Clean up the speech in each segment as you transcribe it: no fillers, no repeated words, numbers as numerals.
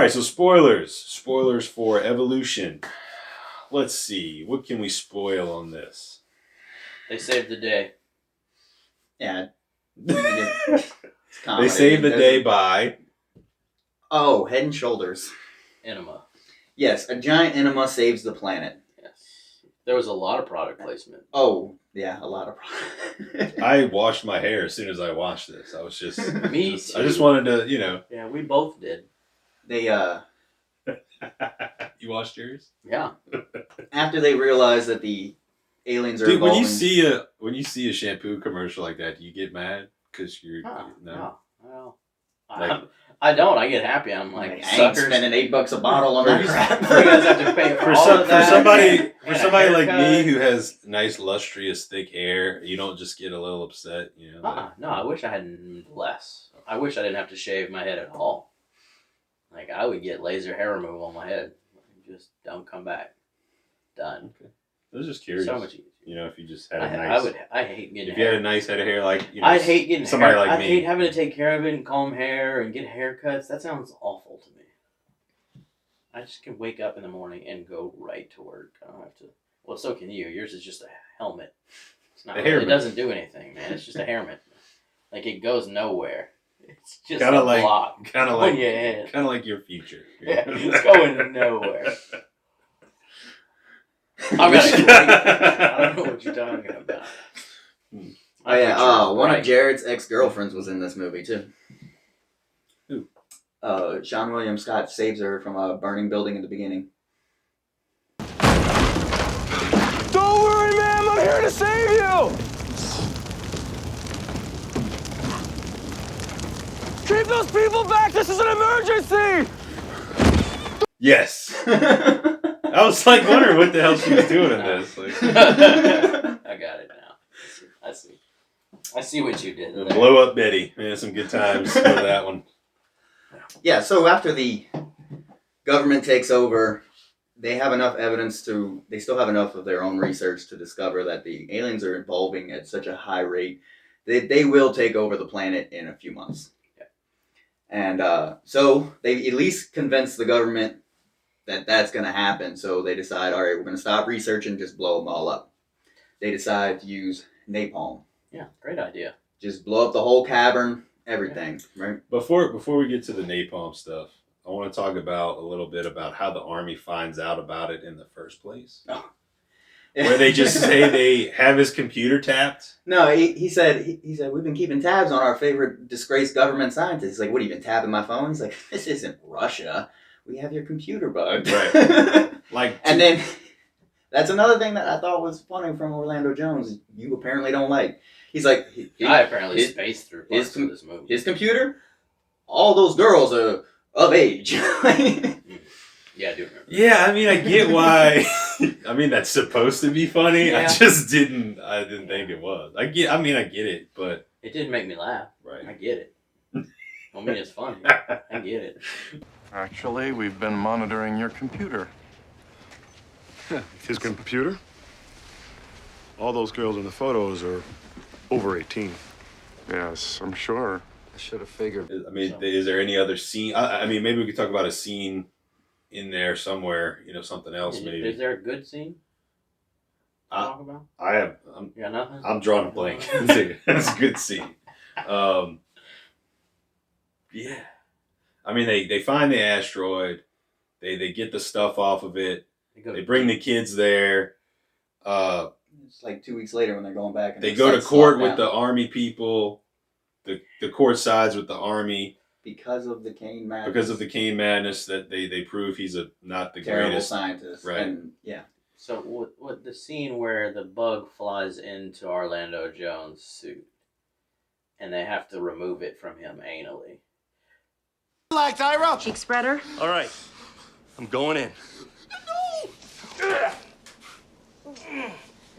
right, so spoilers. Spoilers for Evolution. Let's see. What can we spoil on this? They saved the day. Yeah. They saved the day by... Oh, Head and Shoulders. Enema. Yes, a giant enema saves the planet. Yes. There was a lot of product placement. Oh, yeah, a lot of product. I washed my hair as soon as I watched this. I was just... Me too. I just wanted to, you know... Yeah, we both did. They, You washed yours? Yeah. After they realize that the aliens are Dude, evolving... when you see a shampoo commercial like that, do you get mad? Because you're... No. Like, I don't. I get happy. I'm like, I ain't suckers. spending $8 a bottle on that crap. You guys have to pay for all of for that. somebody And a like me haircut. who has nice, lustrous, thick hair, you don't just get a little upset, you know? Like, No, I wish I had less. I wish I didn't have to shave my head at all. Like, I would get laser hair removal on my head. Just don't come back. Done. okay. I was just curious. So much easier. You know, if you just had a nice... I hate getting If you hair. had a nice head of hair, like, you know, I'd hate getting somebody hair. like I'd me. hate having to take care of it and comb hair and get haircuts. That sounds awful to me. I just can wake up in the morning and go right to work. I don't have to. Well, so can you. Yours is just a helmet. It's not. It doesn't do anything, man. It's just a helmet. Like, it goes nowhere. It's just Kinda a like- block Kind of on like, your head. kind of like your future. Yeah, it's going nowhere. I'm gonna. I don't know what you're talking about. Oh, yeah. One Right. of Jared's ex-girlfriends was in this movie, too. Who? Sean William Scott saves her from a burning building in the beginning. Don't worry, ma'am. I'm here to save you. Keep those people back. This is an emergency. Yes. I was like wondering what the hell she was doing in this. Like, I got it now. I see what you did there. blow up Betty. We had some good times with that one. Yeah, so after the government takes over, they have enough evidence they still have enough of their own research to discover that the aliens are evolving at such a high rate that they will take over the planet in a few months. Yeah. And so they at least convince the government that that's going to happen. So they decide, all right, we're going to stop researching, just blow them all up. They decide to use napalm. Yeah, great idea. Just blow up the whole cavern, everything, right? Before we get to the napalm stuff, I want to talk about a little bit about how the Army finds out about it in the first place. Oh. Where they just say they have his computer tapped. No, he said we've been keeping tabs on our favorite disgraced government scientist. He's like, what, have you been tapping my phone? He's like, this isn't Russia. We have your computer bugged. Right. Like, And then that's another thing that I thought was funny from Orlando Jones. You apparently don't like. He's like, I apparently his- spaced through parts of this movie. his computer. All those girls are of age. Yeah, I do remember. yeah, I mean, I get why. I mean, that's supposed to be funny. Yeah. I just didn't think it was. I get it, but It didn't make me laugh. I right. get it. I mean, it's funny. I get it. Actually, we've been monitoring your computer. His computer? All those girls in the photos are over 18. Yes, I'm sure. I should have figured. I mean, is there any other scene? I mean, maybe we could talk about a scene in there somewhere. You know, something else maybe. Is there a good scene to talk about? I'm You got nothing? I'm drawing a blank. It's a good scene. Yeah. I mean, they find the asteroid. They get the stuff off of it. They bring the kids there. It's like 2 weeks later when they're going back. And They their go to site's court locked with down the Army people. The court sides with the Army because of the Kane madness. because of the Kane madness that they prove he's not the terrible greatest. scientist. Right. And yeah. So, what the scene where the bug flies into Orlando Jones' suit and they have to remove it from him anally. Like Tyro. Cheek spreader. All right, I'm going in.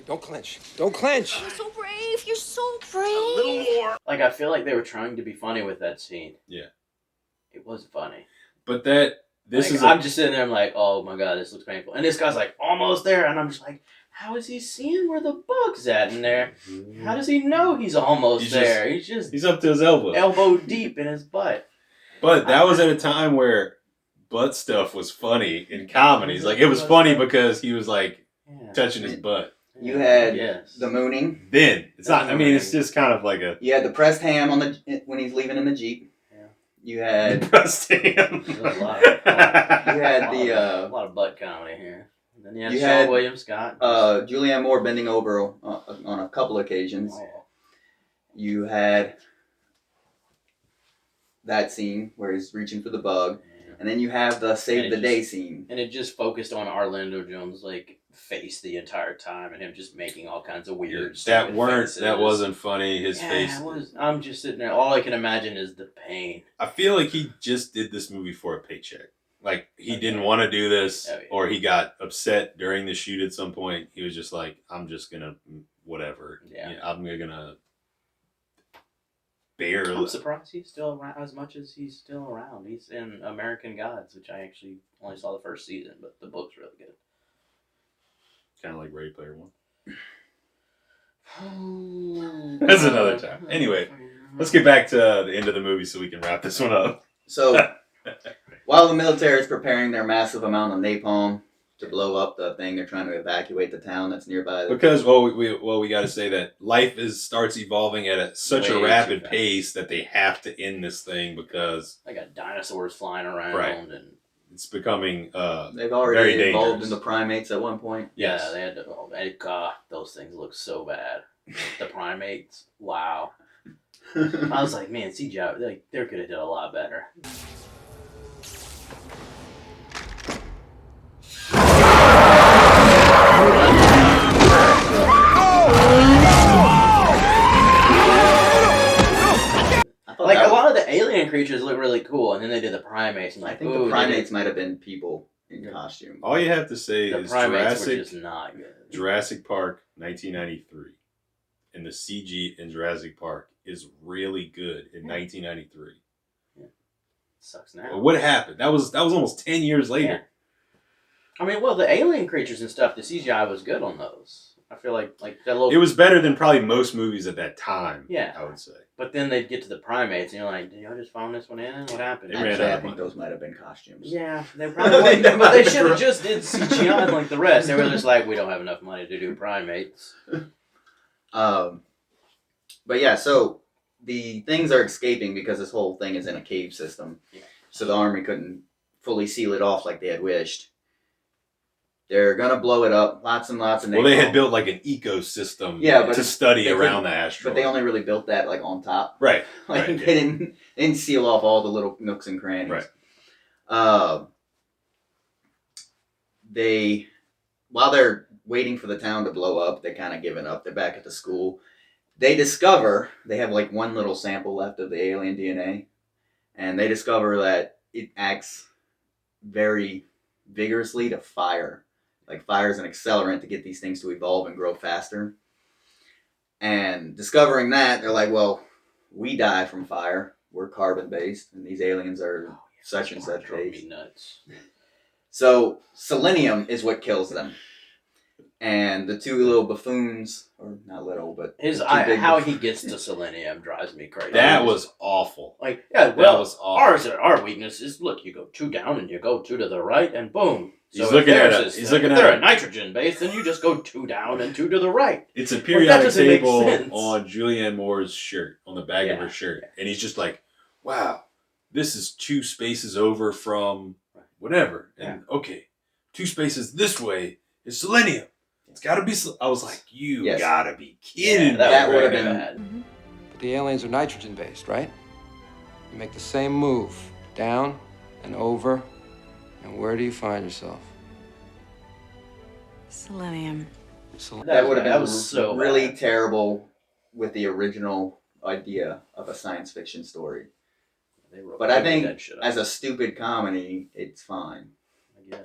Don't clench. Don't clench. You're so brave. You're so brave. More. Like, I feel like they were trying to be funny with that scene. Yeah. It was funny. But this is I'm just sitting there, I'm like, oh my god, this looks painful. And this guy's like, almost there. And I'm just like, how is he seeing where the bug's at in there? How does he know he's almost there? He's he's up to his elbow. elbow deep in his butt. But that was at a time where butt stuff was funny in comedies. Like, it was funny because he was like touching his butt. You had the mooning. Then it's not. I mean, it's just kind of like a. You had the pressed ham when he's leaving in the Jeep. Yeah. You had pressed ham. You had a lot of butt comedy here. And then you had Sean William Scott. Julianne Moore bending over on a couple occasions. Oh. You had that scene where he's reaching for the bug. And then you have the save the day scene. And it just focused on Orlando Jones' face the entire time and him just making all kinds of weird that wasn't funny. His face. I'm just sitting there. All I can imagine is the pain. I feel like he just did this movie for a paycheck. Like, he didn't want to do this, or he got upset during the shoot at some point. He was just like, I'm just going to, whatever. Yeah. I'm going to bear. I'm surprised he's still around as much as he's still around. He's in American Gods, which I actually only saw the first season, but the book's really good. Kind of like Ready Player One. That's another time. Anyway, let's get back to the end of the movie so we can wrap this one up. So, while the military is preparing their massive amount of napalm to blow up the thing, they're trying to evacuate the town that's nearby. Because, we got to say that life starts evolving at such a rapid pace that they have to end this thing because... They got dinosaurs flying around. Right. And it's becoming they've already evolved into primates at one point. Yeah, they had to... God, those things look so bad. The primates, wow. I was like, man, CGI, they could have done a lot better. A lot of the alien creatures look really cool, and then they did the primates. And I think the primates might have been people in costume. All you have to say is not good. Jurassic Park 1993. And the CG in Jurassic Park is really good in 1993. Yeah. Sucks now. What happened? That was almost 10 years later. Yeah. I mean, well, the alien creatures and stuff, the CGI was good on those. I feel like that little... It was better than probably most movies at that time, I would say. But then they'd get to the primates, and you're like, did y'all just phone this one in? What happened? Actually, I think those might have been costumes. Yeah, they probably but they should have just did CGI like the rest. They were just like, we don't have enough money to do primates. But yeah, so the things are escaping because this whole thing is in a cave system. Yeah. So the army couldn't fully seal it off like they had wished. They're going to blow it up. Lots and lots of napalm. Well, they had built like an ecosystem to study around the asteroid. But they only really built that like on top. Right. They didn't seal off all the little nooks and crannies. Right. While they're waiting for the town to blow up, they're kind of giving up. They're back at the school. They discover they have like one little sample left of the alien DNA. And they discover that it acts very vigorously to fire. Like fire is an accelerant to get these things to evolve and grow faster. And discovering that, they're like, well, we die from fire. We're carbon-based, and these aliens are such and such based. Nuts. So selenium is what kills them. And the two little buffoons, or not little, but how he gets to selenium drives me crazy. That was awful. That was awful. Our weakness is, look, you go 2 down and you go 2 to the right, and boom. So he's looking at they're a nitrogen base, then you just go 2 down and 2 to the right. It's a periodic table on Julianne Moore's shirt, on the back of her shirt. And he's just like, wow, this is 2 spaces over from whatever. And okay, 2 spaces this way is selenium. It's got to be. I was like, you gotta be kidding. That would have been bad. But the aliens are nitrogen based, right? You make the same move, down and over, and where do you find yourself? Selenium. That would have been so really bad. Terrible with the original idea of a science fiction story. But I think as a stupid comedy, it's fine.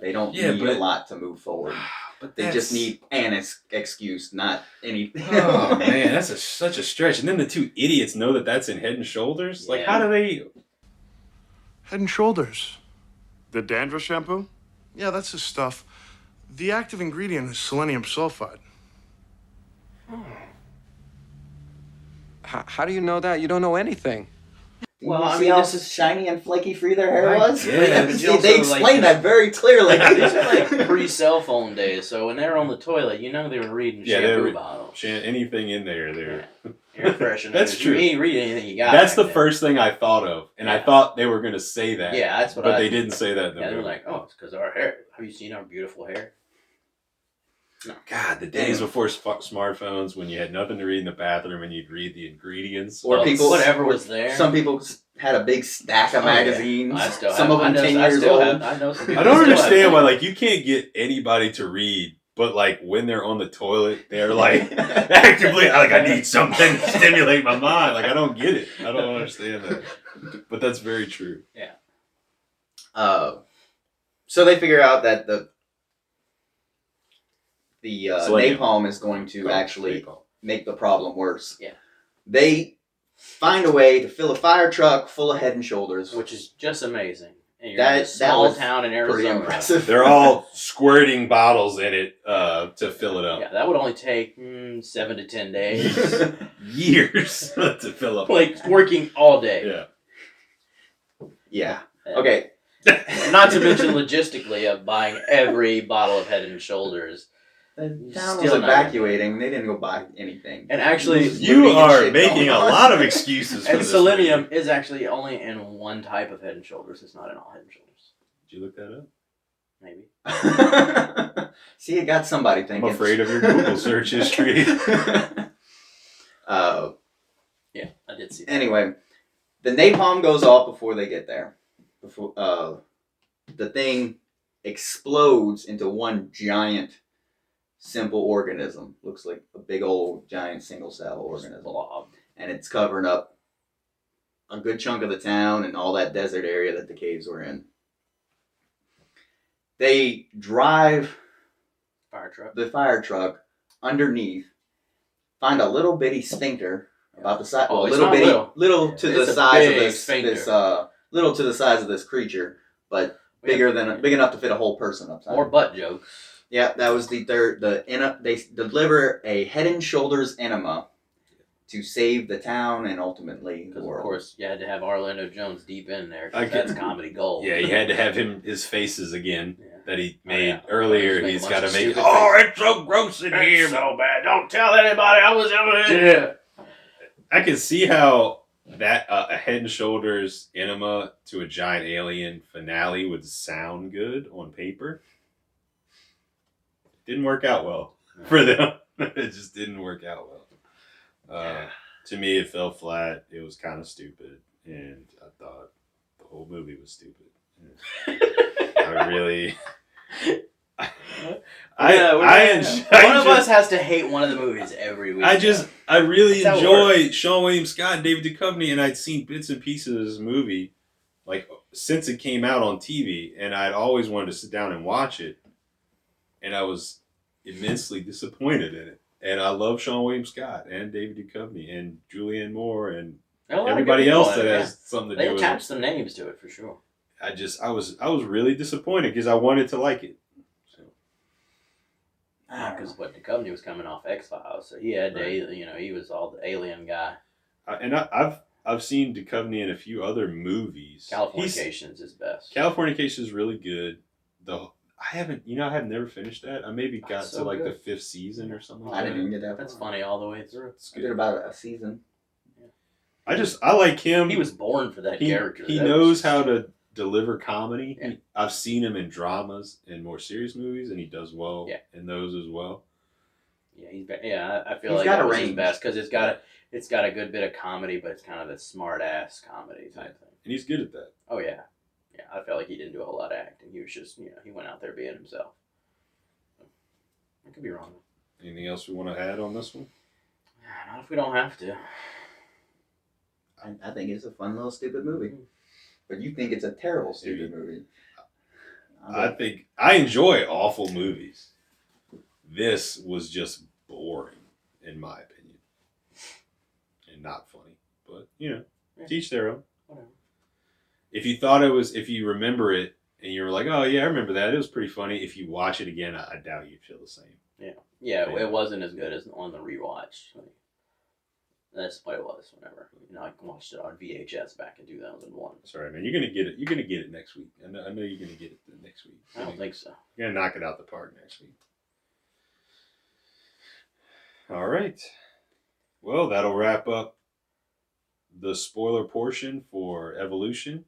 They don't need a lot to move forward. But they just need an excuse, not anything. Oh, man, that's such a stretch. And then the 2 idiots know that that's in Head and Shoulders? Like, how do they... Head and Shoulders. The dandruff shampoo? Yeah, that's the stuff. The active ingredient is selenium sulfide. How do you know that? You don't know anything. Well, you see how shiny and flaky free their hair was? Yeah, they explained that very clearly. These are like pre-cell phone days, so when they were on the toilet, they were reading shampoo bottles. Anything in there. Air freshener. That's true. You ain't read anything you got. That's the first thing I thought of, and I thought they were going to say that. Yeah, that's what but they didn't say that in the movie. They were like, oh, it's because of our hair. Have you seen our beautiful hair? No. God, the days before smartphones when you had nothing to read in the bathroom and you'd read the ingredients. Or people, whatever was there. Some people had a big stack of magazines. Yeah. Some of them 10 years old. I know some people. I don't understand why, like, you can't get anybody to read, but, like, when they're on the toilet, they're, like, actively, like, I need something to stimulate my mind. Like, I don't get it. I don't understand that. But that's very true. Yeah. So they figure out that the napalm is going to actually make the problem worse. Yeah. They find a way to fill a fire truck full of Head and Shoulders, which is just amazing. And you're that in a small was town in pretty Arizona. impressive. They're all squirting bottles in it to fill it up. Yeah, that would only take 7 to 10 days. Years to fill up. Like working all day. Yeah. Yeah. Okay. Not to mention logistically of buying every bottle of Head and Shoulders. The town was evacuating. They didn't go buy anything. And actually, you are making a lot of excuses for and this. selenium movie. is actually only in one type of Head and Shoulders. It's not in all Head and Shoulders. Did you look that up? Maybe. See, it got somebody thinking. I'm afraid of your Google search history. Yeah, I did see that. Anyway, the napalm goes off before they get there. Before the thing explodes into one giant simple organism. Looks like a big old giant single cell organism. Blob. And it's covering up a good chunk of the town and all that desert area that the caves were in. They drive the fire truck underneath, find a little bitty sphincter about the size, little to the size of this creature, but big enough to fit a whole person upside. More butt jokes. Yeah, that was the third. They deliver a Head and Shoulders enema to save the town and ultimately the world. Of course, you had to have Orlando Jones deep in there. That's comedy gold. Yeah, you had to have his faces again that he made earlier. He's got to make. It's so gross in here. So bad. Don't tell anybody I was ever in. Yeah, I can see how that a Head and Shoulders enema to a giant alien finale would sound good on paper. Didn't work out well for them. It just didn't work out well. To me, it fell flat. It was kind of stupid, and I thought the whole movie was stupid. I really. One of us has to hate one of the movies every week. I really enjoy Sean William Scott and David Duchovny, and I'd seen bits and pieces of this movie, like since it came out on TV, and I'd always wanted to sit down and watch it, and I was immensely disappointed in it. And I love Sean William Scott and David Duchovny and Julianne Moore and everybody else that has something to do with it. They attached some names to it for sure. I was really disappointed because I wanted to like it. Because Duchovny was coming off X-Files, so he had to, he was all the alien guy. And I've seen Duchovny in a few other movies. Californication is his best. Californication is really good. I have never finished that. I maybe got to like the 5th season or something. I didn't even get that. That's funny all the way through. I did about a season. Yeah. I like him. He was born for that character. He knows how to deliver comedy. Yeah. I've seen him in dramas and more serious movies, and he does well in those as well. Yeah, I feel like that was his best because it's got a good bit of comedy, but it's kind of a smart ass comedy type thing. And he's good at that. Oh yeah. Yeah, I felt like he didn't do a whole lot of acting. He was just, he went out there being himself. I could be wrong. Anything else we want to add on this one? Not if we don't have to. I think it's a fun little stupid movie. But you think it's a terrible stupid movie. I think I enjoy awful movies. This was just boring, in my opinion. And not funny. But, teach their own. Whatever. If you remember it and you're like, oh yeah, I remember that. It was pretty funny. If you watch it again, I doubt you'd feel the same. Yeah, it wasn't as good as on the rewatch. That's what it was. Whenever I watched it on VHS back in 2001. Sorry, man. You're gonna get it. You're gonna get it next week. I know you're gonna get it next week. I don't think so. You're gonna knock it out the park next week. All right. Well, that'll wrap up the spoiler portion for Evolution.